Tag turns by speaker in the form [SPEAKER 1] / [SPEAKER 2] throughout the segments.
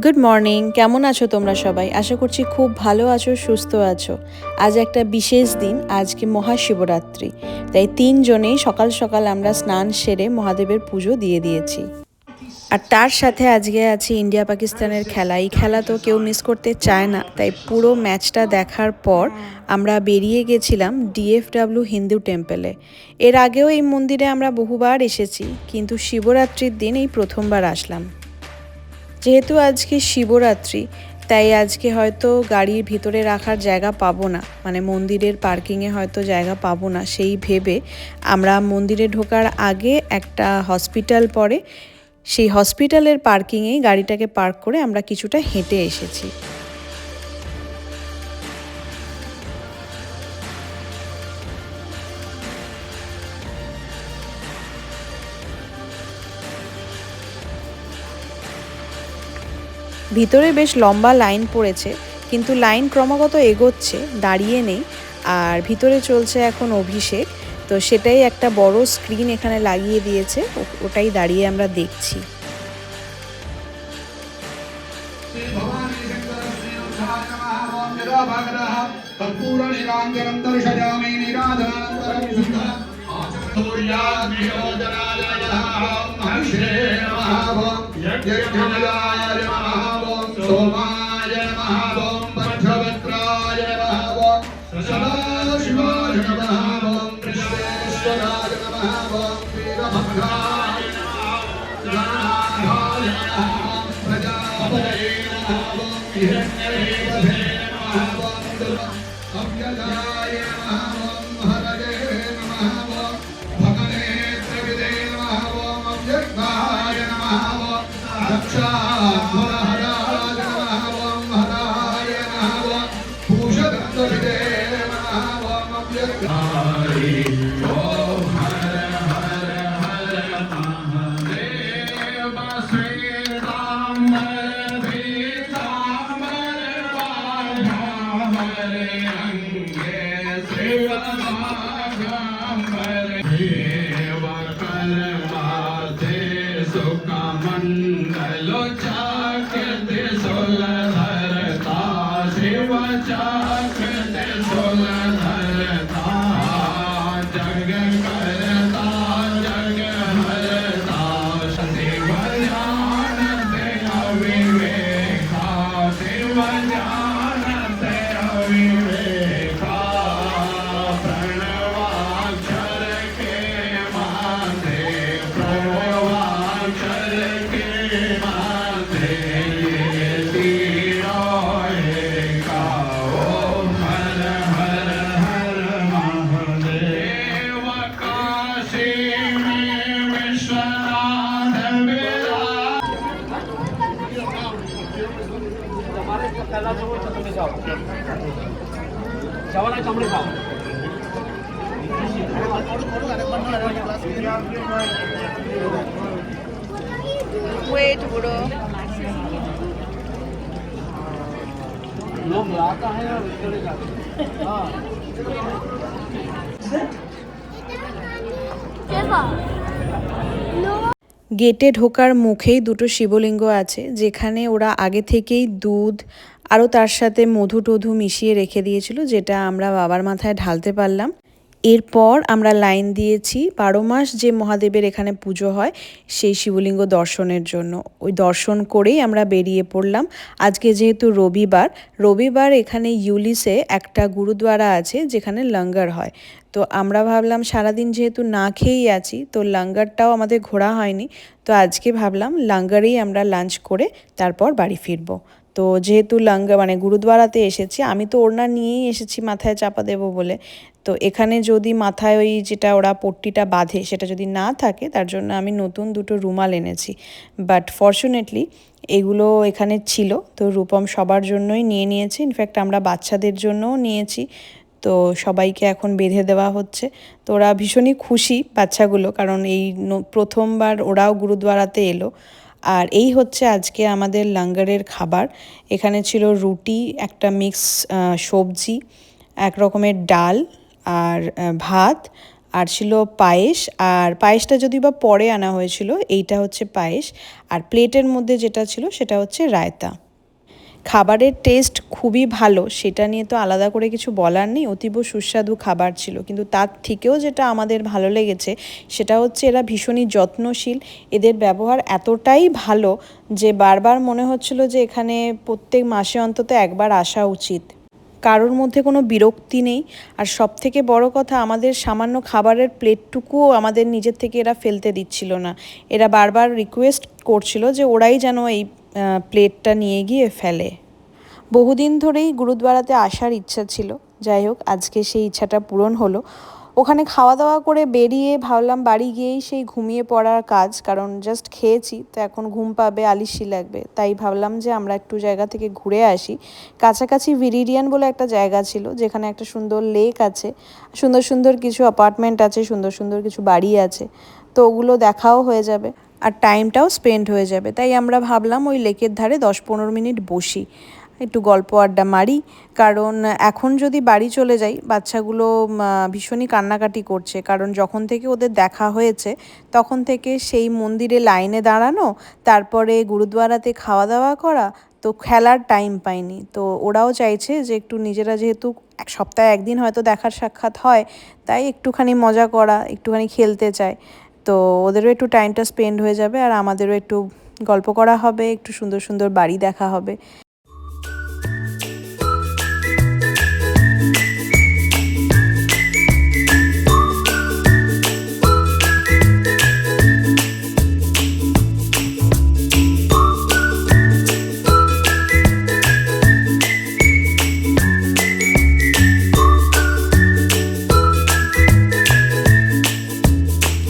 [SPEAKER 1] Good morning, কেমন আছো তোমরা সবাই? আশা করছি খুব ভালো আছো, সুস্থ আছো। আজ একটা বিশেষ দিন, আজকে মহাশিবরাত্রি। তাই তিনজনেই সকাল সকাল আমরা স্নান সেরে মহাদেবের পুজো দিয়ে দিয়েছি। আর তার সাথে আজকে আছে ইন্ডিয়া পাকিস্তানের খেলা। এই খেলা তো কেউ মিস করতে চায় না, তাই পুরো ম্যাচটা দেখার পর আমরা বেরিয়ে গেছিলাম ডিএফডব্লিউ হিন্দু টেম্পলে। এর আগেও এই মন্দিরে আমরা বহুবার এসেছি, কিন্তু শিবরাত্রির দিন এই প্রথমবার আসলাম। যেহেতু আজকে শিবরাত্রি, তাই আজকে হয়তো গাড়ির ভিতরে রাখার জায়গা পাবো না, মানে মন্দিরের পার্কিংয়ে হয়তো জায়গা পাবো না, সেই ভেবে আমরা মন্দিরে ঢোকার আগে একটা হসপিটাল পড়ে, সেই হসপিটালের পার্কিংয়েই গাড়িটাকে পার্ক করে আমরা কিছুটা হেঁটে এসেছি। ভিতরে বেশ লম্বা লাইন পড়েছে, কিন্তু লাইন ক্রমাগত এগোচ্ছে, দাঁড়িয়ে নেই। আর ভিতরে চলছে এখন অভিষেক, তো সেটাই একটা বড় স্ক্রিন এখানে লাগিয়ে দিয়েছে, ওটাই দাঁড়িয়ে আমরা দেখছি। सोमाय नमः ओम पंचवक्त्राय नमः ओम सदाशिवाय नमः ओम विश्वेश्वराय नमः ओम वीरभद्राय नमः ओम प्रजापतये नमः ओम हिरण्यरेवसे नमः ओम अव्ययाय नमः ओम हरये नमः ओम भगने त्रिविदे नमः ओम अव्यक्ताय नमः ओम रक्षात्मनः
[SPEAKER 2] Wait, bro. लोग आता है और चले जाते हैं। हाँ।
[SPEAKER 1] গেটে ঢোকার মুখেই দুটো শিবলিঙ্গ আছে, যেখানে ওরা আগে থেকেই দুধ আরও তার সাথে মধু টধু মিশিয়ে রেখে দিয়েছিল, যেটা আমরা বাবার মাথায় ঢালতে পারলাম। এরপর আমরা লাইন দিয়েছি 12 মাস যে মহাদেবের এখানে পুজো হয় সেই শিবলিঙ্গ দর্শনের জন্য। ওই দর্শন করেই আমরা বেরিয়ে পড়লাম। আজকে যেহেতু রবিবার এখানে ইউলিসে একটা গুরুদ্বারা আছে যেখানে লঙ্গর হয়, তো আমরা ভাবলাম সারাদিন যেহেতু না খেয়েই আছি, তো লঙ্গরটাও আমাদের ঘোরা হয়নি, তো আজকে ভাবলাম লঙ্গরেই আমরা লাঞ্চ করে তারপর বাড়ি ফিরবো। তো যেহেতু লঙ্গর মানে গুরুদ্বারাতে এসেছি, আমি তো ওড়না নিয়েই এসেছি মাথায় চাপা দেবো বলে, তো এখানে যদি মাথায় ওই যেটা ওরা পট্টিটা বাঁধে সেটা যদি না থাকে, তার জন্য আমি নতুন দুটো রুমাল এনেছি। বাট ফর্চুনেটলি এগুলো এখানে ছিল, তো রূপম সবার জন্যই নিয়ে নিয়েছি, ইনফ্যাক্ট আমরা বাচ্চাদের জন্যও নিয়েছি। তো সবাইকে এখন বেঁধে দেওয়া হচ্ছে। তো ওরা ভীষণই খুশি বাচ্চাগুলো, কারণ এই প্রথমবার ওরাও গুরুদ্বারাতে এলো। আর এই হচ্ছে আজকে আমাদের লঙ্গরের খাবার। এখানে ছিল রুটি, একটা মিক্স সবজি, এক রকমের ডাল আর ভাত, আর ছিল পায়েস, আর পায়েসটা যদি বা পরে আনা হয়েছিল, এইটা হচ্ছে পায়েস। আর প্লেটের মধ্যে যেটা ছিল সেটা হচ্ছে রায়তা। খাবারের টেস্ট খুবই ভালো, সেটা নিয়ে তো আলাদা করে কিছু বলার নেই, অতীব সুস্বাদু খাবার ছিল। কিন্তু তার থেকেও যেটা আমাদের ভালো লেগেছে সেটা হচ্ছে এরা ভীষণই যত্নশীল। এদের ব্যবহার এতটাই ভালো যে বারবার মনে হচ্ছিল যে এখানে প্রত্যেক মাসে অন্তত একবার আসা উচিত। কারোর মধ্যে কোনো বিরক্তি নেই। আর সব থেকে বড় কথা, আমাদের সামান্য খাবারের প্লেটটুকুও আমাদের নিজের থেকে এরা ফেলতে দিচ্ছিল না। এরা বারবার রিকোয়েস্ট করছিল যে ওরাই যেন এই প্লেটটা নিয়ে গিয়ে ফেলে। বহুদিন ধরেই গুরুদ্বারাতে আসার ইচ্ছা ছিল, যাই হোক আজকে সেই ইচ্ছাটা পূরণ হলো। ওখানে খাওয়া দাওয়া করে বেরিয়ে ভাবলাম বাড়ি গিয়েই সেই ঘুমিয়ে পড়ার কাজ, কারণ জাস্ট খেয়েছি তো এখন ঘুম পাবে, আলিশি লাগবে। তাই ভাবলাম যে আমরা একটু জায়গা থেকে ঘুরে আসি। কাছাকাছি ভিরিডিয়ান বলে একটা জায়গা ছিল, যেখানে একটা সুন্দর লেক আছে, সুন্দর সুন্দর কিছু অ্যাপার্টমেন্ট আছে, সুন্দর সুন্দর কিছু বাড়ি আছে। তো ওগুলো দেখাও হয়ে যাবে আর টাইমটাও স্পেন্ড হয়ে যাবে। তাই আমরা ভাবলাম ওই লেকের ধারে 10-15 মিনিট বসি, একটু গল্প আড্ডা মারি। কারণ এখন যদি বাড়ি চলে যাই, বাচ্চাগুলো ভীষণই কান্নাকাটি করছে, কারণ যখন থেকে ওদের দেখা হয়েছে তখন থেকে সেই মন্দিরে লাইনে দাঁড়ানো, তারপরে গুরুদ্বারাতে খাওয়া দাওয়া করা, তো খেলার টাইম পাইনি। তো ওরাও চাইছে যে একটু নিজেরা, যেহেতু এক সপ্তাহে একদিন হয়তো দেখার সাক্ষাৎ হয়, তাই একটুখানি মজা করা, একটুখানি খেলতে চায়। তো ওদেরও একটু টাইমটা স্পেন্ড হয়ে যাবে আর আমাদেরও একটু গল্প করা হবে, একটু সুন্দর সুন্দর বাড়ি দেখা হবে।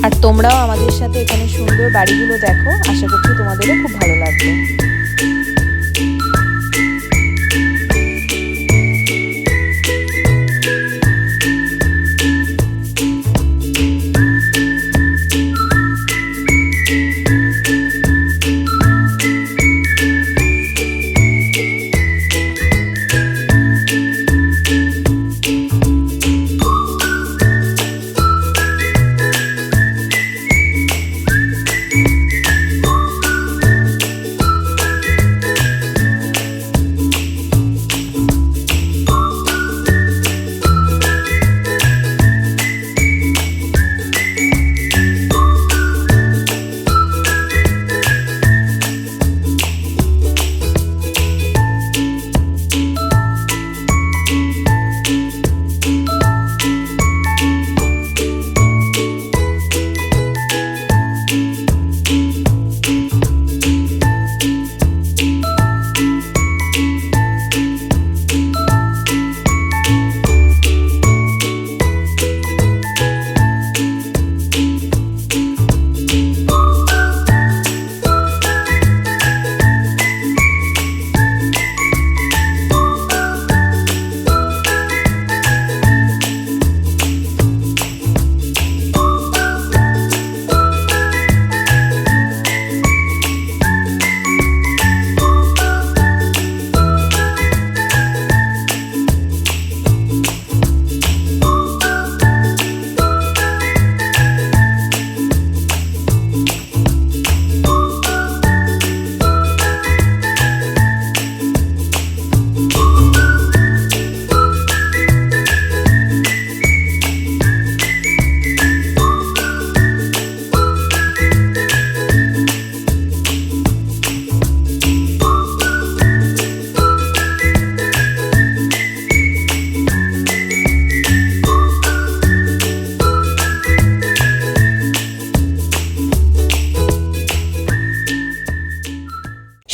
[SPEAKER 1] আর তোমরাও আমাদের সাথে এখানে সুন্দর বাড়িগুলো দেখো, আশা করছি তোমাদেরও খুব ভালো লাগবে।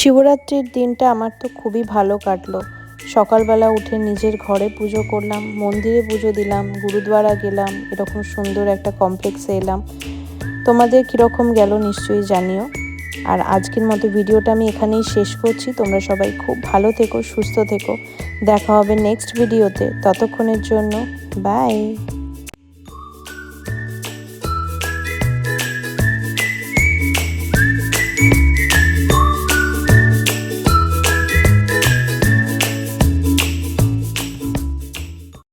[SPEAKER 1] শিবরাত্রির দিনটা আমার তো খুবই ভালো কাটলো। সকালবেলা উঠে নিজের ঘরে পুজো করলাম, মন্দিরে পুজো দিলাম, গুরুদ্বারা গেলাম, এরকম সুন্দর একটা কমপ্লেক্সে এলাম। তোমাদের কীরকম গেল নিশ্চয়ই জানিও। আর আজকের মতো ভিডিওটা আমি এখানেই শেষ করছি। তোমরা সবাই খুব ভালো থেকো, সুস্থ থেকো। দেখা হবে নেক্সট ভিডিওতে। ততক্ষণের জন্য বাই।